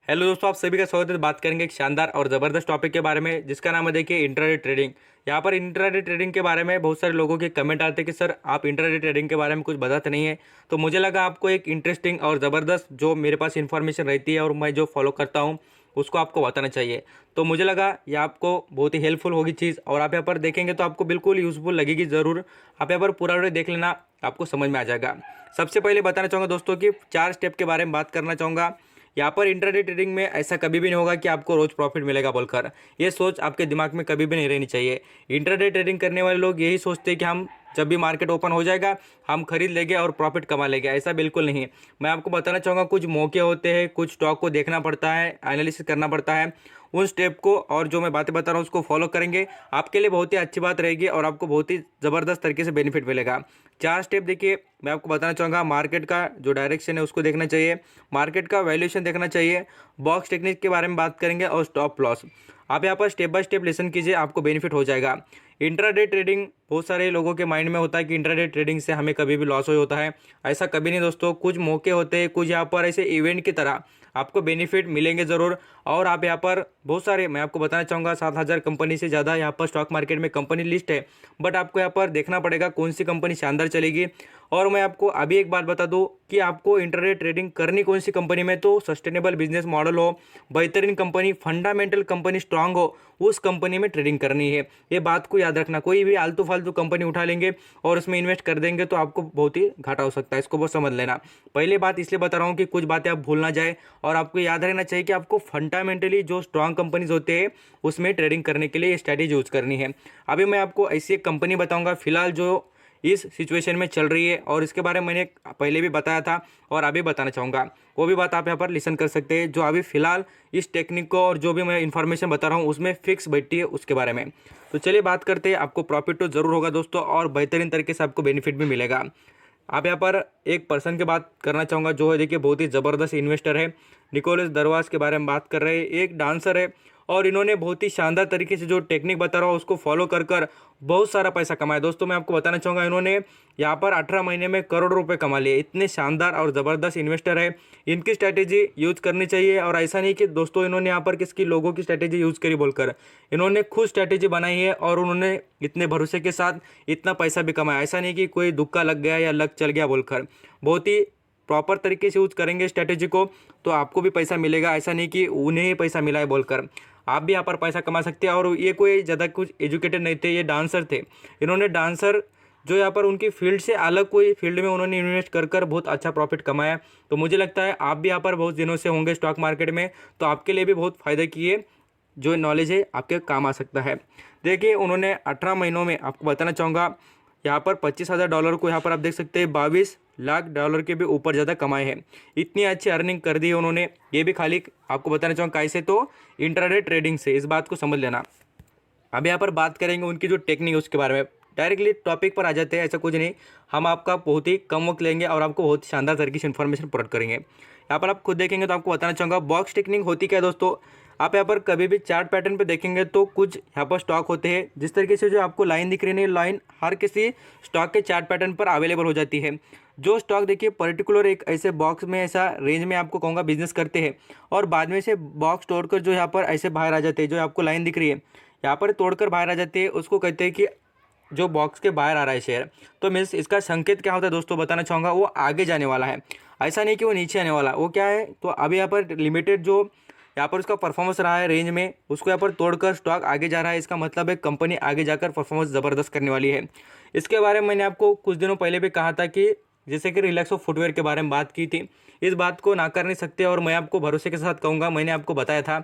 Hello दोस्तों, आप सभी का स्वागत है। बात करेंगे एक शानदार और ज़बरदस्त टॉपिक के बारे में जिसका नाम है देखिए इंट्राडे ट्रेडिंग। यहाँ पर इंट्राडे ट्रेडिंग के बारे में बहुत सारे लोगों के कमेंट आते हैं कि सर आप इंट्राडे ट्रेडिंग के बारे में कुछ बताते नहीं है। तो मुझे लगा आपको एक इंटरेस्टिंग और ज़बरदस्त जो मेरे पास इन्फॉर्मेशन रहती है और मैं जो फॉलो करता हूँ उसको आपको बताना चाहिए। तो मुझे लगा ये आपको बहुत ही हेल्पफुल होगी चीज़, और आप यहाँ पर देखेंगे तो आपको बिल्कुल यूज़फुल लगेगी ज़रूर। आप यहाँ पर पूरा वीडियो देख लेना, आपको समझ में आ जाएगा। सबसे पहले बताना चाहूँगा दोस्तों कि 4 स्टेप के बारे में बात करना चाहूँगा। यहाँ पर इंट्राडे ट्रेडिंग में ऐसा कभी भी नहीं होगा कि आपको रोज प्रॉफिट मिलेगा बोलकर। ये सोच आपके दिमाग में कभी भी नहीं रहनी चाहिए। इंट्राडे ट्रेडिंग करने वाले लोग यही सोचते हैं कि हम जब भी मार्केट ओपन हो जाएगा हम खरीद लेंगे और प्रॉफिट कमा लेंगे। ऐसा बिल्कुल नहीं है। मैं आपको बताना चाहूँगा कुछ मौके होते हैं, कुछ स्टॉक को देखना पड़ता है, एनालिसिस करना पड़ता है। उन स्टेप को और जो मैं बातें बता रहा हूँ उसको फॉलो करेंगे, आपके लिए बहुत ही अच्छी बात रहेगी और आपको बहुत ही ज़बरदस्त तरीके से बेनिफिट मिलेगा। 4 स्टेप देखिए, मैं आपको बताना चाहूँगा। मार्केट का जो डायरेक्शन है उसको देखना चाहिए, मार्केट का वैल्यूएशन देखना चाहिए, बॉक्स टेक्निक के बारे में बात करेंगे और स्टॉप लॉस। आप यहाँ पर स्टेप बाय स्टेप लिसन कीजिए, आपको बेनिफिट हो जाएगा। इंट्राडे ट्रेडिंग बहुत सारे लोगों के माइंड में होता है कि इंट्राडे ट्रेडिंग से हमें कभी भी लॉस हो होता है। ऐसा कभी नहीं दोस्तों। कुछ मौके होते हैं, कुछ यहाँ पर ऐसे इवेंट की तरह आपको बेनिफिट मिलेंगे ज़रूर। और आप यहाँ पर बहुत सारे, मैं आपको बताना चाहूँगा 7,000 कंपनी से ज़्यादा यहाँ पर स्टॉक मार्केट में कंपनी लिस्ट है। बट आपको यहाँ पर देखना पड़ेगा कौन सी कंपनी शानदार चलेगी। और मैं आपको अभी एक बात बता दूं कि आपको इंट्राडे ट्रेडिंग करनी कौन सी कंपनी में, तो सस्टेनेबल बिजनेस मॉडल हो, बेहतरीन कंपनी, फंडामेंटल कंपनी स्ट्रांग हो, उस कंपनी में ट्रेडिंग करनी है। ये बात को याद रखना। कोई भी आलतू फालतू कंपनी उठा लेंगे और उसमें इन्वेस्ट कर देंगे तो आपको बहुत ही घाटा हो सकता है। इसको बहुत समझ लेना। पहले बात इसलिए बता रहा हूँ कि कुछ बातें आप भूल ना जाए और आपको याद रहना चाहिए कि आपको फंडामेंटली जो स्ट्रांग कंपनीज होते हैं उसमें ट्रेडिंग करने के लिए स्ट्रैटेजी यूज करनी है। अभी मैं आपको ऐसी एक कंपनी बताऊंगा फिलहाल जो इस सिचुएशन में चल रही है, और इसके बारे में मैंने पहले भी बताया था और अभी बताना चाहूँगा। वो भी बात आप यहाँ पर लिसन कर सकते हैं जो अभी फिलहाल इस टेक्निक को और जो भी मैं इन्फॉर्मेशन बता रहा हूँ उसमें फिक्स बैठती है उसके बारे में। तो चलिए बात करते हैं। आपको प्रॉफिट तो ज़रूर होगा दोस्तों और बेहतरीन तरीके से आपको बेनिफिट भी मिलेगा। आप यहाँ पर एक पर्सन की बात करना चाहूँगा जो है देखिए बहुत ही ज़बरदस्त इन्वेस्टर है। निकोलस दरवाज के बारे में बात कर रहे हैं। एक डांसर है और इन्होंने बहुत ही शानदार तरीके से जो टेक्निक बता रहा हूँ उसको फॉलो कर कर बहुत सारा पैसा कमाया। दोस्तों मैं आपको बताना चाहूँगा इन्होंने यहाँ पर 18 महीने में करोड़ रुपए कमा लिए। इतने शानदार और ज़बरदस्त इन्वेस्टर है। इनकी स्ट्रैटेजी यूज़ करनी चाहिए। और ऐसा नहीं कि दोस्तों इन्होंने यहाँ पर किसकी लोगों की स्ट्रैटेजी यूज़ करी बोलकर, इन्होंने खुद स्ट्रैटेजी बनाई है और उन्होंने इतने भरोसे के साथ इतना पैसा भी कमाया। ऐसा नहीं कि कोई दुक्का लग गया या लक चल गया बोलकर। बहुत ही प्रॉपर तरीके से यूज़ करेंगे स्ट्रैटेजी को तो आपको भी पैसा मिलेगा। ऐसा नहीं कि उन्हें ही पैसा मिला है बोलकर, आप भी यहाँ पर पैसा कमा सकते हैं। और ये कोई ज़्यादा कुछ एजुकेटेड नहीं थे, ये डांसर थे। इन्होंने डांसर जो यहाँ पर उनकी फील्ड से अलग कोई फील्ड में उन्होंने इन्वेस्ट कर कर बहुत अच्छा प्रॉफिट कमाया। तो मुझे लगता है आप भी यहाँ पर बहुत दिनों से होंगे स्टॉक मार्केट में, तो आपके लिए भी बहुत फ़ायदा की है। जो नॉलेज है आपके काम आ सकता है। देखिए उन्होंने 18 महीनों में, आपको बताना चाहूँगा, यहाँ पर $25,000 को यहाँ पर आप देख सकते हैं $22 लाख के भी ऊपर ज़्यादा कमाए हैं। इतनी अच्छी अर्निंग कर दी है उन्होंने। ये भी खाली आपको बताना चाहूँगा कैसे, तो इंट्राडे ट्रेडिंग से। इस बात को समझ लेना। अब यहाँ पर बात करेंगे उनकी जो टेक्निक है उसके बारे में। डायरेक्टली टॉपिक पर आ जाते हैं, ऐसा कुछ नहीं। हम आपका बहुत ही कम वक्त लेंगे और आपको बहुत शानदार तरीके से इन्फॉर्मेशन प्रोवाइड करेंगे। यहाँ पर आप खुद देखेंगे तो आपको बताना चाहूँगा बॉक्स टेक्निक होती क्या है दोस्तों। आप यहाँ पर कभी भी चार्ट पैटर्न पे देखेंगे तो कुछ यहाँ पर स्टॉक होते हैं। जिस तरीके से जो आपको लाइन दिख रही है, लाइन हर किसी स्टॉक के चार्ट पैटर्न पर अवेलेबल हो जाती है। जो स्टॉक देखिए पर्टिकुलर एक ऐसे बॉक्स में, ऐसा रेंज में आपको कहूँगा बिजनेस करते हैं और बाद में से बॉक्स तोड़कर जो यहाँ पर ऐसे बाहर आ जाते हैं, जो आपको लाइन दिख रही है यहाँ पर तोड़कर बाहर आ जाते हैं, उसको कहते हैं कि जो बॉक्स के बाहर आ रहा है शेयर। तो मीन्स इसका संकेत क्या होता है दोस्तों, बताना चाहूँगा। वो आगे जाने वाला है, ऐसा नहीं कि वो नीचे आने वाला। वो क्या है, तो अभी यहाँ पर लिमिटेड जो यहाँ पर उसका परफॉर्मेंस रहा है रेंज में, उसको यहाँ पर तोड़कर स्टॉक आगे जा रहा है। इसका मतलब है कंपनी आगे जाकर परफॉर्मेंस ज़बरदस्त करने वाली है। इसके बारे में मैंने आपको कुछ दिनों पहले भी कहा था कि जैसे कि रिलैक्सो फुटवेयर के बारे में बात की थी। इस बात को ना कर नहीं सकते और मैं आपको भरोसे के साथ कहूँगा, मैंने आपको बताया था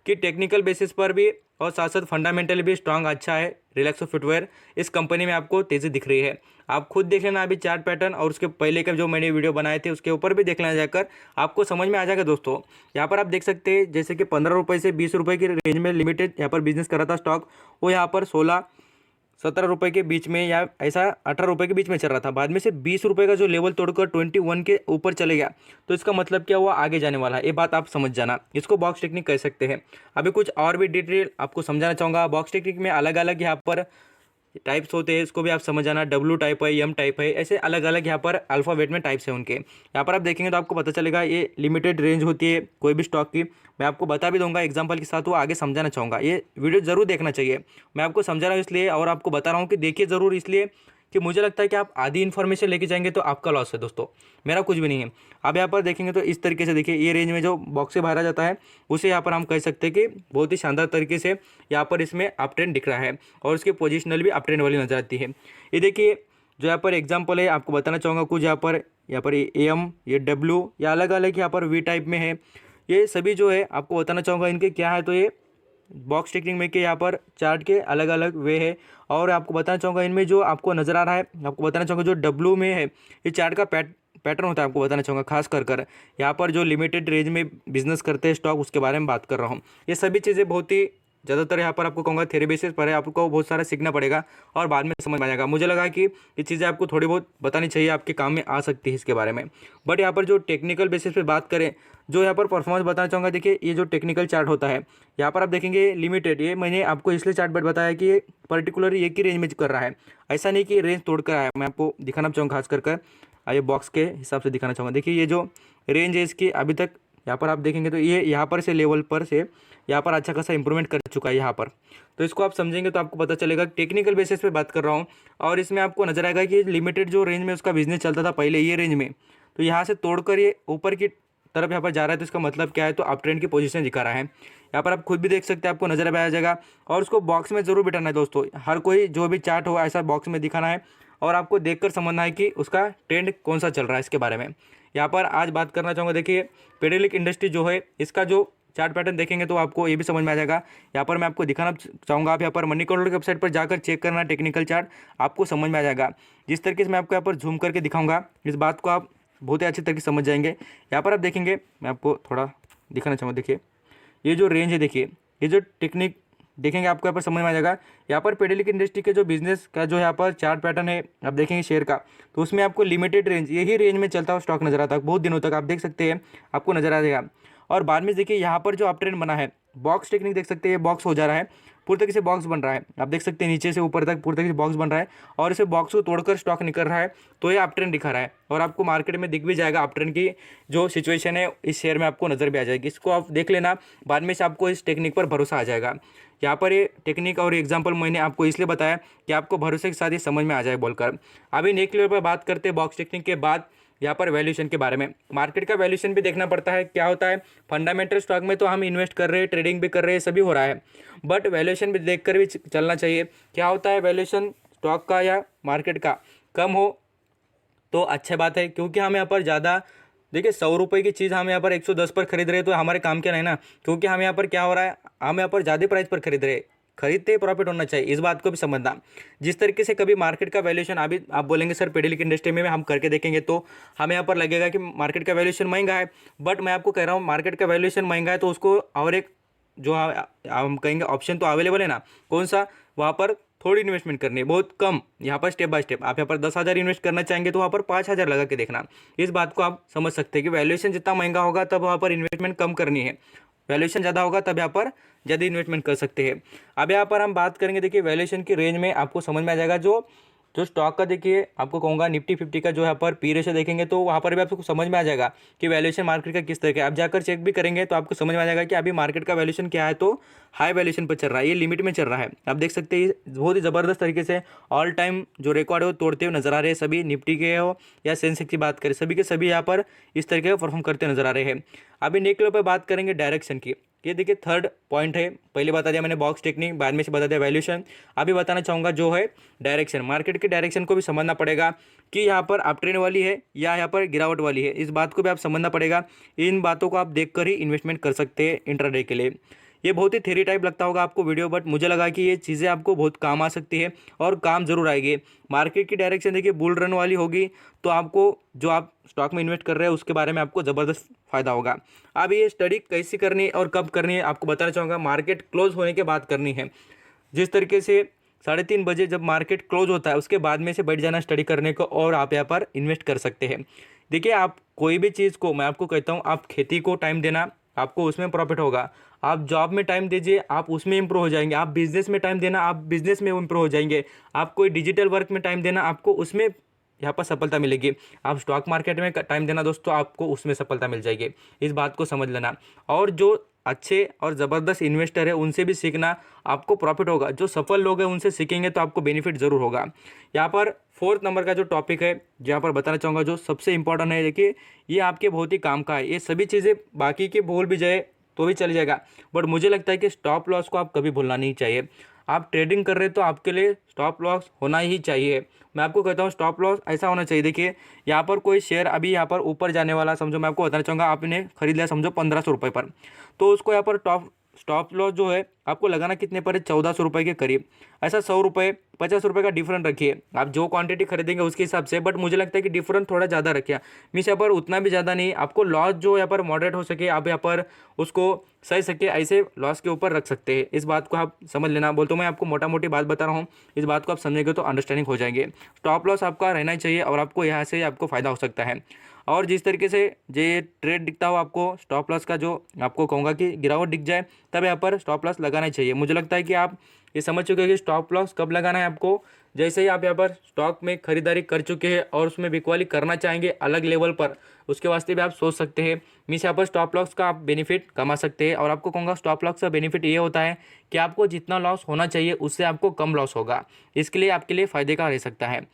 कि टेक्निकल बेसिस पर भी और साथ साथ फंडामेंटली भी स्ट्रांग अच्छा है रिलैक्सो फुटवेयर। इस कंपनी में आपको तेज़ी दिख रही है। आप खुद देख लेना अभी चार्ट पैटर्न, और उसके पहले के जो मैंने वीडियो बनाए थे उसके ऊपर भी देख लेना जाकर, आपको समझ में आ जाएगा दोस्तों। यहाँ पर आप देख सकते हैं जैसे कि 15 रुपये से 20 रुपये की रेंज में लिमिटेड यहाँ पर बिजनेस कर रहा था स्टॉक। वो यहाँ पर 16-17 रुपये के बीच में या ऐसा 18 रुपये के बीच में चल रहा था। बाद में से 20 रुपये का जो लेवल तोड़कर 21 के ऊपर चले गया। तो इसका मतलब क्या हुआ, आगे जाने वाला है। ये बात आप समझ जाना। इसको बॉक्स टेक्निक कह सकते हैं। अभी कुछ और भी डिटेल आपको समझाना चाहूँगा। बॉक्स टेक्निक में अलग अलग यहाँ पर टाइप्स होते हैं, इसको भी आप समझ जाना। डब्ल्यू टाइप है, एम टाइप है, ऐसे अलग अलग यहाँ पर अल्फ़ाबेट में टाइप्स है उनके। यहाँ पर आप देखेंगे तो आपको पता चलेगा ये लिमिटेड रेंज होती है कोई भी स्टॉक की। मैं आपको बता भी दूंगा एग्जांपल के साथ, वो आगे समझाना चाहूँगा। ये वीडियो ज़रूर देखना चाहिए, मैं आपको समझा रहा हूँ इसलिए, और आपको बता रहा हूँ कि देखिए ज़रूर, इसलिए कि मुझे लगता है कि आप आधी इन्फॉर्मेशन लेके जाएंगे तो आपका लॉस है दोस्तों, मेरा कुछ भी नहीं है। अब यहाँ पर देखेंगे तो इस तरीके से देखिए, ये रेंज में जो बॉक्स से बाहर आ जाता है उसे यहाँ पर हम कह सकते हैं कि बहुत ही शानदार तरीके से यहाँ पर इसमें अप ट्रेंड दिख रहा है, और उसकी पोजिशनल भी अप ट्रेंड वाली नजर आती है। ये देखिए जो यहाँ पर एग्जाम्पल है, आपको बताना चाहूँगा कुछ यहाँ पर ए एम, ये डब्ल्यू, या अलग अलग यहाँ पर वी टाइप में है। ये सभी जो है आपको बताना चाहूँगा इनके क्या है। तो ये बॉक्स टेक्निक में के यहाँ पर चार्ट के अलग अलग वे है, और आपको बताना चाहूँगा इनमें जो आपको नज़र आ रहा है, आपको बताना चाहूँगा जो डब्ल्यू में है ये चार्ट का पैटर्न होता है। आपको बताना चाहूँगा खास कर यहाँ पर जो लिमिटेड रेंज में बिजनेस करते हैं स्टॉक, उसके बारे में बात कर रहा हूँ। ये सभी चीज़ें बहुत ही ज़्यादातर यहाँ पर आपको कहूँगा थ्योरी बेसिस पर है, आपको बहुत सारा सीखना पड़ेगा और बाद में समझ में आ जाएगा। मुझे लगा कि ये चीज़ें आपको थोड़ी बहुत बतानी चाहिए, आपके काम में आ सकती है इसके बारे में। बट यहाँ पर जो टेक्निकल बेसिस पे बात करें, जो यहाँ पर परफॉर्मेंस बताना चाहूँगा, देखिए ये जो टेक्निकल चार्ट होता है यहाँ पर आप देखेंगे लिमिटेड, ये मैंने आपको इसलिए चार्ट बट बताया कि ये पर्टिकुलर एक ही रेंज में कर रहा है, ऐसा नहीं कि रेंज तोड़ कर आया। मैं आपको दिखाना चाहूँगा खास कर ये बॉक्स के हिसाब से दिखाना चाहूँगा। देखिए ये जो रेंज है इसकी अभी तक यहाँ पर आप देखेंगे तो ये यहाँ पर से लेवल पर से यहाँ पर अच्छा खासा इंप्रूवमेंट कर चुका है यहाँ पर। तो इसको आप समझेंगे तो आपको पता चलेगा, टेक्निकल बेसिस पे बात कर रहा हूँ, और इसमें आपको नजर आएगा कि लिमिटेड जो रेंज में उसका बिजनेस चलता था पहले ये रेंज में, तो यहाँ से तोड़कर ये ऊपर की तरफ यहाँ पर जा रहा है। तो इसका मतलब क्या है, तो अप ट्रेंड की पोजीशन दिखा रहा है। यहाँ पर आप खुद भी देख सकते हैं, आपको नजर आ जाएगा, और उसको बॉक्स में जरूर बिठाना है दोस्तों। हर कोई जो भी चार्ट हो ऐसा बॉक्स में दिखाना है, और आपको देखकर समझना है कि उसका ट्रेंड कौन सा चल रहा है इसके बारे में। यहाँ पर आज बात करना चाहूँगा, देखिए पेडेलिक इंडस्ट्री जो है इसका जो चार्ट पैटर्न देखेंगे तो आपको ये भी समझ में आ जाएगा। यहाँ पर मैं आपको दिखाना चाहूँगा, आप यहाँ पर मनी कंट्रोल की वेबसाइट पर जाकर चेक करना टेक्निकल चार्ट, आपको समझ में आ जाएगा। जिस तरीके से मैं आपको यहाँ पर झूम करके दिखाऊंगा, इस बात को आप बहुत ही अच्छी तरीके से समझ जाएंगे। यहाँ पर आप देखेंगे, मैं आपको थोड़ा दिखाना चाहूँगा, देखिए ये जो रेंज है, देखिए ये जो टेक्निक देखेंगे आपको यहाँ पर समझ में आ जाएगा। यहाँ पर पेडेलिक इंडस्ट्री के जो बिजनेस का जो यहाँ पर चार्ट पैटर्न है आप देखेंगे शेयर का, तो उसमें आपको लिमिटेड रेंज, यही रेंज में चलता हुआ स्टॉक नजर आता है बहुत दिनों तक, आप देख सकते हैं आपको नजर आ जाएगा। और बाद में देखिए यहाँ पर जो अप ट्रेंड बना है, बॉक्स टेक्निक देख सकते हैं, बॉक्स हो जा रहा है, पूरी तरीके से बॉक्स बन रहा है, आप देख सकते हैं नीचे से ऊपर तक पूरी तरीके से बॉक्स बन रहा है, और इसे बॉक्स को तोड़कर स्टॉक निकल रहा है, तो ये अप ट्रेंड दिखा रहा है। और आपको मार्केट में दिख भी जाएगा अप ट्रेंड की जो सिचुएशन है इस शेयर में, आपको नजर भी आ जाएगी। इसको आप देख लेना, बाद में से आपको इस टेक्निक पर भरोसा आ जाएगा। यहाँ पर ये टेक्निक और एग्जाम्पल मैंने आपको इसलिए बताया कि आपको भरोसे के साथ ये समझ में आ जाए बोलकर। अभी नेक्स्ट लेवल पर बात करते हैं बॉक्स टेक्निक के बाद यहाँ पर वैल्यूएशन के बारे में। मार्केट का वैल्यूएशन भी देखना पड़ता है, क्या होता है फंडामेंटल स्टॉक में तो हम इन्वेस्ट कर रहे हैं, ट्रेडिंग भी कर रहे हैं, सभी हो रहा है, बट वैल्यूएशन भी देखकर भी चलना चाहिए। क्या होता है वैल्यूएशन स्टॉक का या मार्केट का कम हो तो अच्छी बात है, क्योंकि हम यहाँ पर ज़्यादा, देखिए 100 रुपये की चीज़ हम यहाँ पर 110 पर खरीद रहे हैं तो हमारे काम क्या नहीं ना, क्योंकि हम यहाँ पर क्या हो रहा है, हम यहाँ पर ज़्यादा प्राइस पर खरीद रहे हैं, खरीदते प्रॉफिट होना चाहिए, इस बात को भी समझना। जिस तरीके से कभी मार्केट का वैल्यूएशन, अभी आप बोलेंगे सर पेडेलिक इंडस्ट्री में हम करके देखेंगे तो हमें यहाँ पर लगेगा कि मार्केट का वैल्यूएशन महंगा है, बट मैं आपको कह रहा हूँ मार्केट का वैल्यूएशन महंगा है तो उसको और एक जो हम कहेंगे ऑप्शन तो अवेलेबल है ना, कौन सा, वहाँ पर थोड़ी इन्वेस्टमेंट करनी है, बहुत कम, यहाँ पर स्टेप बाय स्टेप। आप यहाँ पर 10,000 इन्वेस्ट करना चाहेंगे तो वहाँ पर 5,000 लगा के देखना। इस बात को आप समझ सकते हैं कि वैल्यूएशन जितना महंगा होगा तब वहाँ पर इन्वेस्टमेंट कम करनी है, वैल्यूएशन ज़्यादा होगा तब यहाँ पर ज़्यादा इन्वेस्टमेंट कर सकते हैं। अब यहाँ पर हम बात करेंगे, देखिए वैल्यूएशन की रेंज में आपको समझ में आ जाएगा। जो स्टॉक का देखिए आपको कहूँगा निफ्टी 50 का जो यहाँ पर पी रेशो देखेंगे तो वहाँ पर भी आपको समझ में आ जाएगा कि वैल्यूएशन मार्केट का किस तरह का। आप जाकर चेक भी करेंगे तो आपको समझ में आ जाएगा कि अभी मार्केट का वैल्यूएशन क्या है, तो हाई वैल्यूएशन पर चल रहा है, ये लिमिट में चल रहा है। आप देख सकते हैं बहुत ही ज़बरदस्त तरीके से ऑल टाइम जो रिकॉर्ड है वो तोड़ते हुए नजर आ रहे हैं, सभी निफ्टी के हो या सेंसेक्स की बात करें, सभी के सभी यहाँ पर इस तरीके का परफॉर्म करते नजर आ रहे हैं। अभी नेक्स्ट लेवल पर बात करेंगे डायरेक्शन की। ये देखिए थर्ड पॉइंट है, पहले बता दिया मैंने बॉक्स टेक्निक, बाद में से बता दिया वैल्यूएशन। अभी बताना चाहूँगा जो है डायरेक्शन, मार्केट के डायरेक्शन को भी समझना पड़ेगा कि यहाँ पर अप ट्रेंड वाली है या यहाँ पर गिरावट वाली है, इस बात को भी आप समझना पड़ेगा। इन बातों को आप देखकर ही इन्वेस्टमेंट कर सकते हैं इंट्राडे के लिए। ये बहुत ही थ्योरी टाइप लगता होगा आपको वीडियो, बट मुझे लगा कि ये चीज़ें आपको बहुत काम आ सकती है और काम जरूर आएगी। मार्केट की डायरेक्शन देखिए बुल रन वाली होगी तो आपको जो आप स्टॉक में इन्वेस्ट कर रहे हैं उसके बारे में आपको ज़बरदस्त फायदा होगा। अब ये स्टडी कैसी करनी है और कब करनी है आपको बताना चाहूँगा। मार्केट क्लोज होने के बाद करनी है, जिस तरीके से 3:30 बजे जब मार्केट क्लोज होता है उसके बाद में से बैठ जाना स्टडी करने को, और आप यहाँ पर इन्वेस्ट कर सकते हैं। देखिए आप कोई भी चीज़ को, मैं आपको कहता हूँ आप खेती को टाइम देना, आपको उसमें प्रॉफिट होगा। आप जॉब में टाइम दीजिए, आप उसमें इंप्रूव हो जाएंगे। आप बिजनेस में टाइम देना, आप बिजनेस में इंप्रूव हो जाएंगे। आप कोई डिजिटल वर्क में टाइम देना, आपको उसमें यहाँ पर सफलता मिलेगी। आप स्टॉक मार्केट में टाइम देना दोस्तों, आपको उसमें सफलता मिल जाएगी। इस बात को समझ लेना। और जो अच्छे और ज़बरदस्त इन्वेस्टर है उनसे भी सीखना, आपको प्रॉफिट होगा। जो सफल लोग हैं उनसे सीखेंगे तो आपको बेनिफिट ज़रूर होगा। यहाँ पर फोर्थ नंबर का जो टॉपिक है, जहाँ पर बताना चाहूँगा, जो सबसे इंपॉर्टेंट है, देखिए ये आपके बहुत ही काम का है। ये सभी चीज़ें बाकी के भूल भी जाए तो भी चल जाएगा, बट मुझे लगता है कि स्टॉप लॉस को आप कभी भूलना नहीं चाहिए। आप ट्रेडिंग कर रहे हैं तो आपके लिए स्टॉप लॉस होना ही चाहिए। मैं आपको कहता हूँ स्टॉप लॉस ऐसा होना चाहिए। देखिए यहाँ पर कोई शेयर अभी यहाँ पर ऊपर जाने वाला, समझो मैं आपको बताना चाहूँगा, आपने खरीद लिया समझो 1500 रुपये पर, तो उसको यहाँ पर स्टॉप लॉस जो है आपको लगाना कितने पर है, 1400 रुपये के करीब। ऐसा 100 रुपये 50 रुपये का डिफरेंट रखिए, आप जो क्वांटिटी खरीदेंगे उसके हिसाब से। बट मुझे लगता है कि डिफरेंट थोड़ा ज़्यादा रखिए, मीन्स यहाँ पर उतना भी ज़्यादा नहीं, आपको लॉस जो यहाँ पर मॉडरेट हो सके, आप यहाँ पर उसको सही सके ऐसे लॉस के ऊपर रख सकते हैं। इस बात को आप समझ लेना। बोलता हूँ मैं आपको मोटा मोटी बात बता रहा हूँ, इस बात को आप समझेंगे तो अंडरस्टैंडिंग हो जाएंगे। स्टॉप लॉस आपका रहना ही चाहिए और आपको यहाँ से आपको फ़ायदा हो सकता है। और जिस तरीके से ये ट्रेड दिखता हो आपको, स्टॉप लॉस का जो आपको कहूँगा कि गिरावट दिख जाए, तब यहाँ पर स्टॉप लॉस लगाना चाहिए। मुझे लगता है कि आप ये समझ चुके हैं कि स्टॉप लॉस कब लगाना है आपको। जैसे ही आप यहाँ पर स्टॉक में खरीदारी कर चुके हैं और उसमें बिकवाली करना चाहेंगे अलग लेवल पर, उसके वास्ते भी आप सोच सकते हैं। मीन्स यहाँ पर स्टॉप लॉस का आप बेनिफिट कमा सकते हैं। और आपको कहूँगा स्टॉप लॉस का बेनिफिट ये होता है कि आपको जितना लॉस होना चाहिए उससे आपको कम लॉस होगा। इसके लिए आपके लिए फ़ायदे का रह सकता है।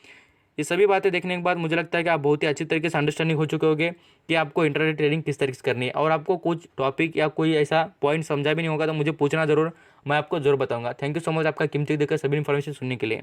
ये सभी बातें देखने के बाद मुझे लगता है कि आप बहुत ही अच्छी तरीके से अंडरस्टैंडिंग हो चुके होंगे कि आपको इंट्राडे ट्रेडिंग किस तरीके से करनी है। और आपको कुछ टॉपिक या कोई ऐसा पॉइंट समझा भी नहीं होगा तो मुझे पूछना ज़रूर, मैं आपको ज़रूर बताऊंगा। थैंक यू सो मच आपका कीमती देकर सभी इन्फॉर्मेशन सुनने के लिए।